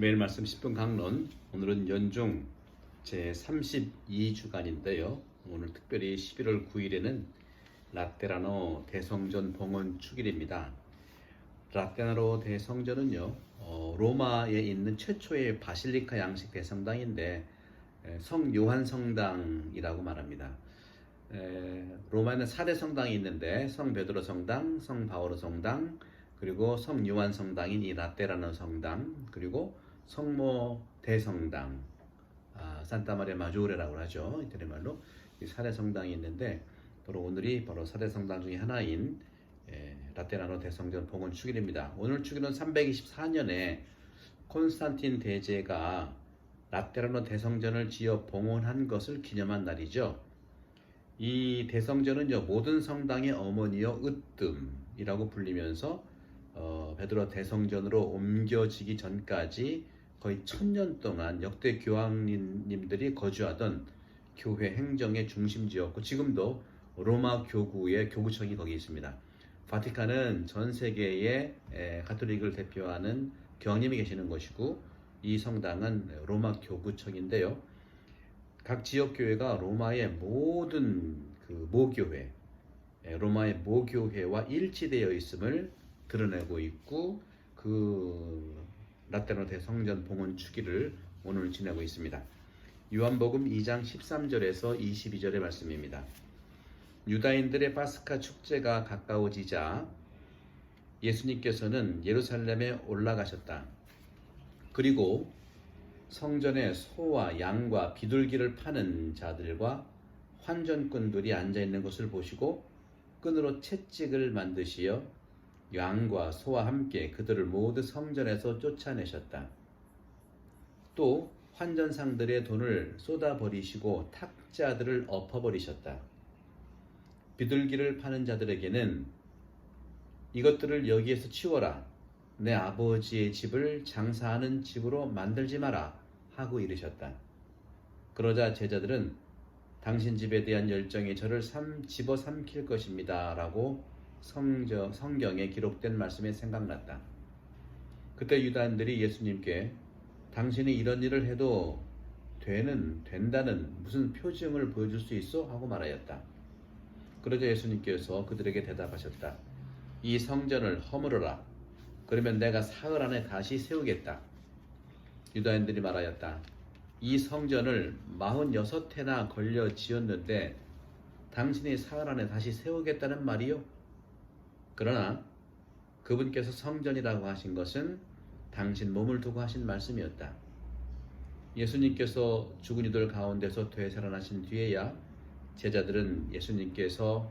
매일 말씀 10분 강론, 오늘은 연중 제32주간인데요. 오늘 특별히 11월 9일에는 라테라노 대성전 봉헌 축일입니다. 라테라노 대성전은요, 로마에 있는 최초의 바실리카 양식 대성당인데 성 요한 성당이라고 말합니다. 로마에는 4대 성당이 있는데 성 베드로 성당, 성 바오로 성당, 그리고 성 요한 성당인 이 라테라노 성당, 그리고 성모 대성당, 산타마리아 마조레라고 하죠. 이태리 말로 이 4대 성당이 있는데 바로 오늘이 바로 4대 성당 중에 하나인 라테라노 대성전 봉헌 축일입니다. 오늘 축일은 324년에 콘스탄틴 대제가 라테라노 대성전을 지어 봉헌한 것을 기념한 날이죠. 이 대성전은요, 모든 성당의 어머니여 으뜸이라고 불리면서 베드로 대성전으로 옮겨지기 전까지 거의 1000년 동안 역대 교황님들이 거주하던 교회 행정의 중심지였고, 지금도 로마 교구의 교구청이 거기 있습니다. 바티칸은 전 세계의 가톨릭을 대표하는 교황님이 계시는 것이고, 이 성당은 로마 교구청인데요. 각 지역 교회가 로마의 모든 그 모교회, 로마의 모교회와 일치되어 있음을 드러내고 있고, 그 라테라노 대성전 봉헌 축일을 오늘 지내고 있습니다. 요한복음 2장 13절에서 22절의 말씀입니다. 유다인들의 파스카 축제가 가까워지자 예수님께서는 예루살렘에 올라가셨다. 그리고 성전에 소와 양과 비둘기를 파는 자들과 환전꾼들이 앉아있는 것을 보시고 끈으로 채찍을 만드시어 양과 소와 함께 그들을 모두 성전에서 쫓아내셨다. 또 환전상들의 돈을 쏟아버리시고 탁자들을 엎어버리셨다. 비둘기를 파는 자들에게는 이것들을 여기에서 치워라. 내 아버지의 집을 장사하는 집으로 만들지 마라 하고 이르셨다. 그러자 제자들은 당신 집에 대한 열정이 저를 집어삼킬 것입니다 라고 성경에 기록된 말씀이 생각났다. 그때 유다인들이 예수님께 당신이 이런 일을 해도 된다는 무슨 표징을 보여줄 수 있어? 하고 말하였다. 그러자 예수님께서 그들에게 대답하셨다. 이 성전을 허물어라. 그러면 내가 사흘 안에 다시 세우겠다. 유다인들이 말하였다. 이 성전을 46해나 걸려 지었는데 당신이 사흘 안에 다시 세우겠다는 말이요? 그러나 그분께서 성전이라고 하신 것은 당신 몸을 두고 하신 말씀이었다. 예수님께서 죽은 이들 가운데서 되살아나신 뒤에야 제자들은 예수님께서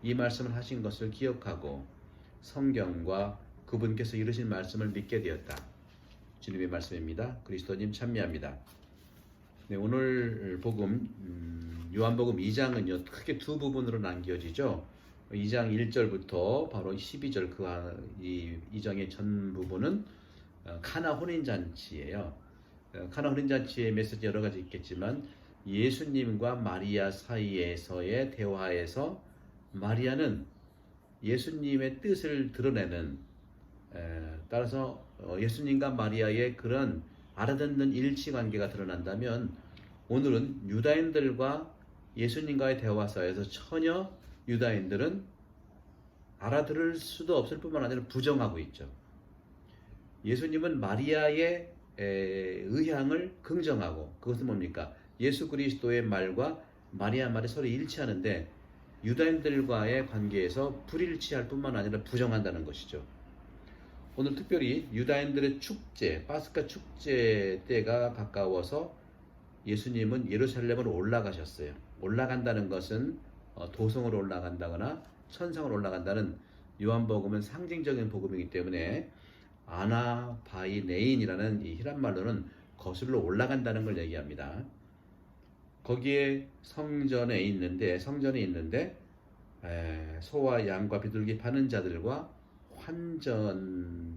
이 말씀을 하신 것을 기억하고 성경과 그분께서 이루신 말씀을 믿게 되었다. 주님의 말씀입니다. 그리스도님 참여합니다. 네, 오늘 복음 요한복음 2장은요 크게 두 부분으로 나뉘어지죠. 2장 1절부터 바로 12절 이 장의 전 부분은 카나 혼인잔치예요. 카나 혼인잔치의 메시지 여러 가지 있겠지만 예수님과 마리아 사이에서의 대화에서 마리아는 예수님의 뜻을 드러내는, 따라서 예수님과 마리아의 그런 알아듣는 일치관계가 드러난다면, 오늘은 유다인들과 예수님과의 대화사에서 전혀 유다인들은 알아들을 수도 없을 뿐만 아니라 부정하고 있죠. 예수님은 마리아의 의향을 긍정하고, 그것은 뭡니까? 예수 그리스도의 말과 마리아 말이 서로 일치하는데 유다인들과의 관계에서 불일치할 뿐만 아니라 부정한다는 것이죠. 오늘 특별히 유다인들의 축제, 파스카 축제 때가 가까워서 예수님은 예루살렘으로 올라가셨어요. 올라간다는 것은 도성으로 올라간다거나 천상으로 올라간다는 요한복음은 상징적인 복음이기 때문에 아나바이네인이라는 이 히란말로는 거슬러 올라간다는 걸 얘기합니다. 거기에 성전에 있는데 소와 양과 비둘기 파는 자들과 환전꾼들을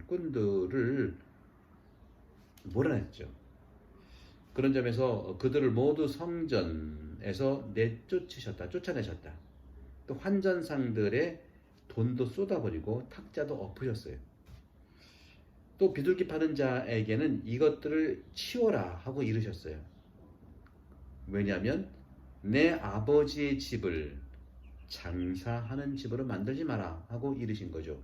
몰아냈죠. 그런 점에서 그들을 모두 성전에서 쫓아내셨다. 또 환전상들의 돈도 쏟아버리고 탁자도 엎으셨어요. 또 비둘기 파는 자에게는 이것들을 치워라 하고 이르셨어요. 왜냐하면 내 아버지의 집을 장사하는 집으로 만들지 마라 하고 이르신 거죠.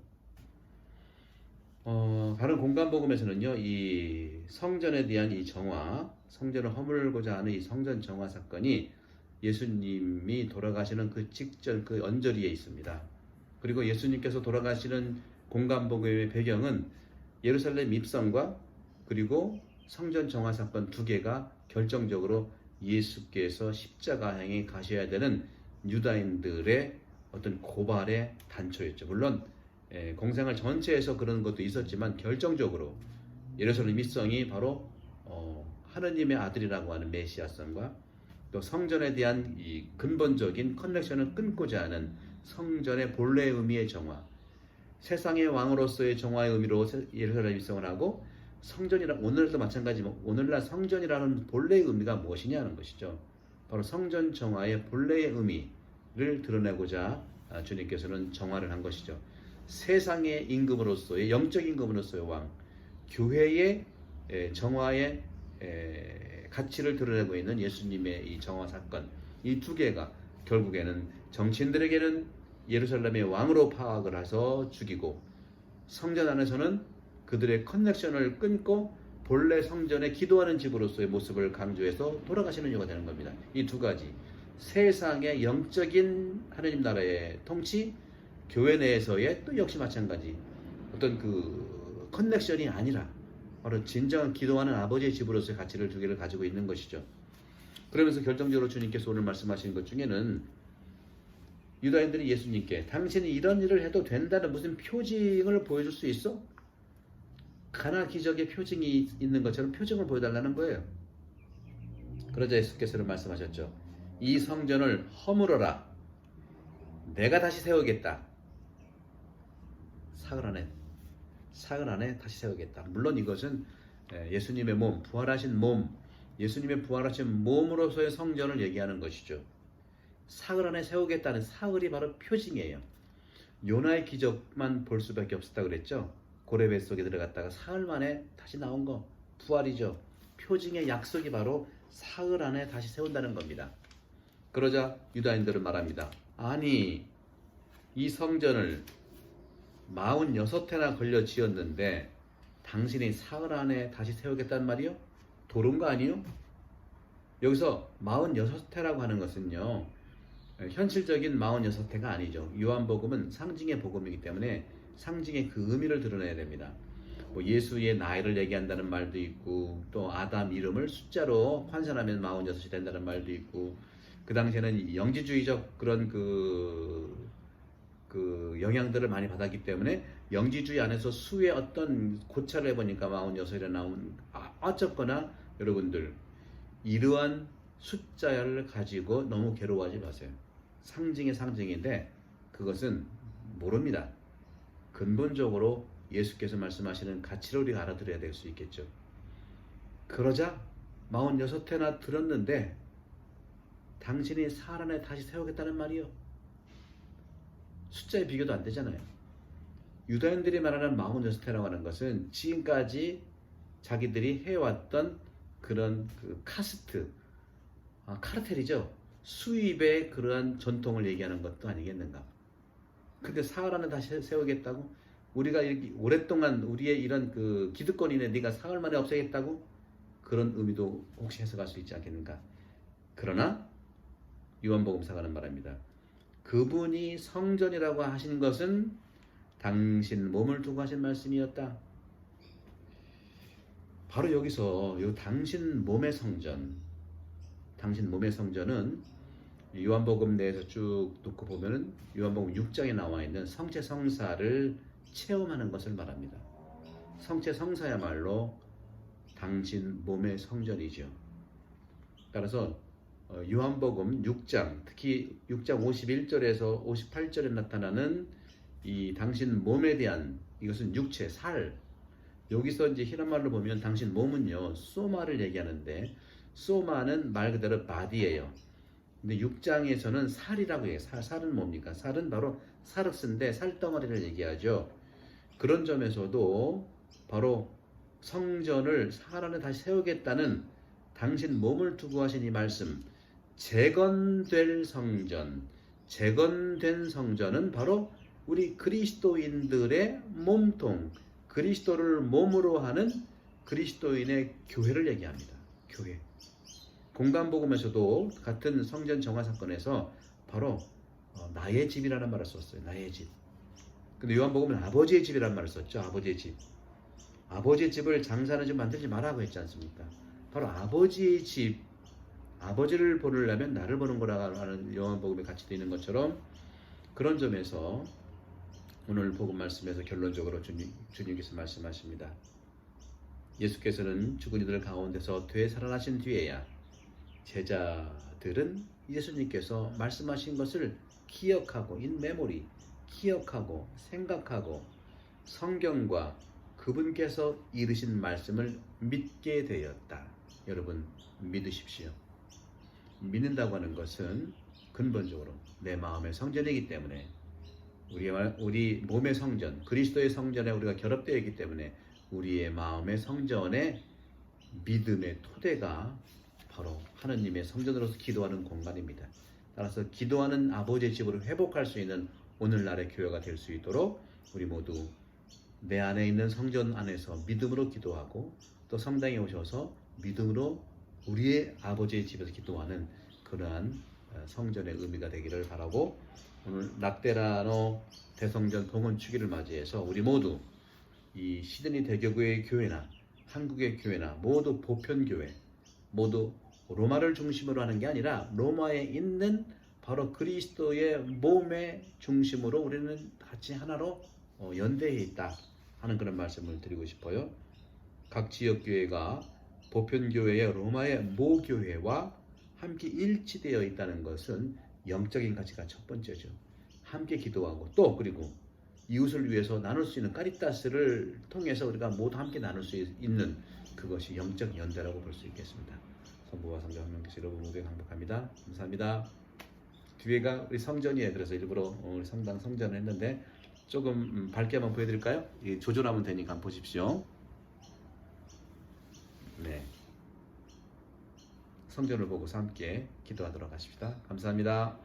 다른 공간복음에서는요, 이 성전에 대한 이 정화, 성전을 허물고자 하는 이 성전 정화 사건이 예수님이 돌아가시는 그 직전 그 언저리에 있습니다. 그리고 예수님께서 돌아가시는 공간복음의 배경은 예루살렘 입성과 그리고 성전 정화 사건 두 개가 결정적으로 예수께서 십자가향에 가셔야 되는 유다인들의 어떤 고발의 단초였죠. 물론 공생활 전체에서 그런 것도 있었지만 결정적으로 예루살렘 입성이 바로 하느님의 아들이라고 하는 메시아성과 또 성전에 대한 이 근본적인 커넥션을 끊고자 하는 성전의 본래의 의미의 정화, 세상의 왕으로서의 정화의 의미로 예루살렘 입성을 하고 성전이라 오늘도 마찬가지지만 오늘날 성전이라는 본래의 의미가 무엇이냐는 것이죠. 바로 성전 정화의 본래의 의미를 드러내고자 주님께서는 정화를 한 것이죠. 세상의 임금으로서의 영적 임금으로서의 왕, 교회의 정화의 가치를 드러내고 있는 예수님의 이 정화 사건, 이 두 개가 결국에는 정치인들에게는 예루살렘의 왕으로 파악을 해서 죽이고 성전 안에서는 그들의 커넥션을 끊고 본래 성전에 기도하는 집으로서의 모습을 강조해서 돌아가시는 이유가 되는 겁니다. 이 두 가지, 세상의 영적인 하느님 나라의 통치, 교회 내에서의 또 역시 마찬가지 어떤 그 커넥션이 아니라 바로 진정한 기도하는 아버지의 집으로서의 가치를 두 개를 가지고 있는 것이죠. 그러면서 결정적으로 주님께서 오늘 말씀하신 것 중에는 유다인들이 예수님께 당신이 이런 일을 해도 된다는 무슨 표징을 보여줄 수 있어? 가나 기적의 표징이 있는 것처럼 표징을 보여달라는 거예요. 그러자 예수께서는 말씀하셨죠. 이 성전을 허물어라. 내가 다시 세우겠다. 사흘 안에 다시 세우겠다. 물론 이것은 예수님의 몸, 부활하신 몸, 예수님의 부활하신 몸으로서의 성전을 얘기하는 것이죠. 사흘 안에 세우겠다는 사흘이 바로 표징이에요. 요나의 기적만 볼 수밖에 없었다 그랬죠. 고래 뱃속에 들어갔다가 사흘 만에 다시 나온 거 부활이죠. 표징의 약속이 바로 사흘 안에 다시 세운다는 겁니다. 그러자 유다인들은 말합니다. 아니, 이 성전을 46회나 걸려 지었는데 당신이 사흘 안에 다시 세우겠단 말이요? 도른 거 아니요? 여기서 46회라고 하는 것은요, 현실적인 46회가 아니죠. 요한복음은 상징의 복음이기 때문에 상징의 그 의미를 드러내야 됩니다. 뭐 예수의 나이를 얘기한다는 말도 있고, 또 아담 이름을 숫자로 환산하면 46이 된다는 말도 있고, 그 당시에는 영지주의적 그런 그 영향들을 많이 받았기 때문에 영지주의 안에서 수의 어떤 고찰을 해보니까 46이 나온, 어쨌거나 여러분들 이러한 숫자를 가지고 너무 괴로워하지 마세요. 상징의 상징인데 그것은 모릅니다. 근본적으로 예수께서 말씀하시는 가치를 우리가 알아들어야 될 수 있겠죠. 그러자 46회나 들었는데 당신이 사흘 안에 다시 세우겠다는 말이요. 숫자에 비교도 안 되잖아요. 유다인들이 말하는 46회라고 하는 것은 지금까지 자기들이 해왔던 그런 그 카스트, 카르텔이죠. 수입의 그러한 전통을 얘기하는 것도 아니겠는가. 근데 사흘 안에 다시 세우겠다고? 우리가 이렇게 오랫동안 우리의 이런 그 기득권이네 네가 사흘 만에 없애겠다고? 그런 의미도 혹시 해석할 수 있지 않겠는가. 그러나 요한복음사가는 말합니다. 그분이 성전이라고 하신 것은 당신 몸을 두고 하신 말씀이었다. 바로 여기서 이 당신 몸의 성전은 요한복음 내에서 쭉 놓고 보면은 요한복음 6장에 나와 있는 성체성사를 체험하는 것을 말합니다. 성체성사야말로 당신 몸의 성전이죠. 따라서 요한복음 6장, 특히 6장 51절에서 58절에 나타나는 이 당신 몸에 대한, 이것은 육체, 살, 여기서 이제 히란말로 보면 당신 몸은요, 소마를 얘기하는데 소마는 말 그대로 바디예요. 근데 6장에서는 살이라고 해요. 살은 뭡니까? 살은 바로 사르스인데 살덩어리를 얘기하죠. 그런 점에서도 바로 성전을 상 안에 다시 세우겠다는 당신 몸을 두고 하신 이 말씀, 재건될 성전, 재건된 성전은 바로 우리 그리스도인들의 몸통, 그리스도를 몸으로 하는 그리스도인의 교회를 얘기합니다. 교회. 공간복음에서도 같은 성전 정화 사건에서 바로 나의 집이라는 말을 썼어요. 나의 집. 근데 요한복음은 아버지의 집이라는 말을 썼죠. 아버지의 집. 아버지의 집을 장사하는 집 만들지 말라고 했지 않습니까? 바로 아버지의 집, 아버지를 보려면 나를 보는 거라는 요한복음에 같이 되어 있는 것처럼 그런 점에서 오늘 복음 말씀에서 결론적으로 주님께서 말씀하십니다. 예수께서는 죽은 이들 가운데서 되살아나신 뒤에야 제자들은 예수님께서 말씀하신 것을 기억하고 인 메모리, 기억하고 생각하고 성경과 그분께서 이르신 말씀을 믿게 되었다. 여러분 믿으십시오. 믿는다고 하는 것은 근본적으로 내 마음의 성전이기 때문에 우리 몸의 성전, 그리스도의 성전에 우리가 결합되어 있기 때문에 우리의 마음의 성전에 믿음의 토대가 바로 하느님의 성전으로서 기도하는 공간입니다. 따라서 기도하는 아버지의 집으로 회복할 수 있는 오늘날의 교회가 될 수 있도록 우리 모두 내 안에 있는 성전 안에서 믿음으로 기도하고 또 성당에 오셔서 믿음으로 우리의 아버지의 집에서 기도하는 그러한 성전의 의미가 되기를 바라고 오늘 락테라노 대성전 봉헌 주기를 맞이해서 우리 모두 이 시드니 대교구의 교회나 한국의 교회나 모두 보편교회 모두 로마를 중심으로 하는 게 아니라 로마에 있는 바로 그리스도의 몸의 중심으로 우리는 같이 하나로 연대해 있다 하는 그런 말씀을 드리고 싶어요. 각 지역교회가 보편교회의 로마의 모교회와 함께 일치되어 있다는 것은 영적인 가치가 첫 번째죠. 함께 기도하고 또 그리고 이웃을 위해서 나눌 수 있는 카리타스를 통해서 우리가 모두 함께 나눌 수 있는 그것이 영적 연대라고 볼 수 있겠습니다. 성부와 성자 한 명께서 여러분 모두에 행복합니다. 감사합니다. 뒤에가 우리 성전이에요. 그래서 일부러 우리 성당 성전을 했는데 조금 밝게 한번 보여드릴까요? 조절하면 되니까 한번 보십시오. 네, 성전을 보고서 함께 기도하도록 하십시다. 감사합니다.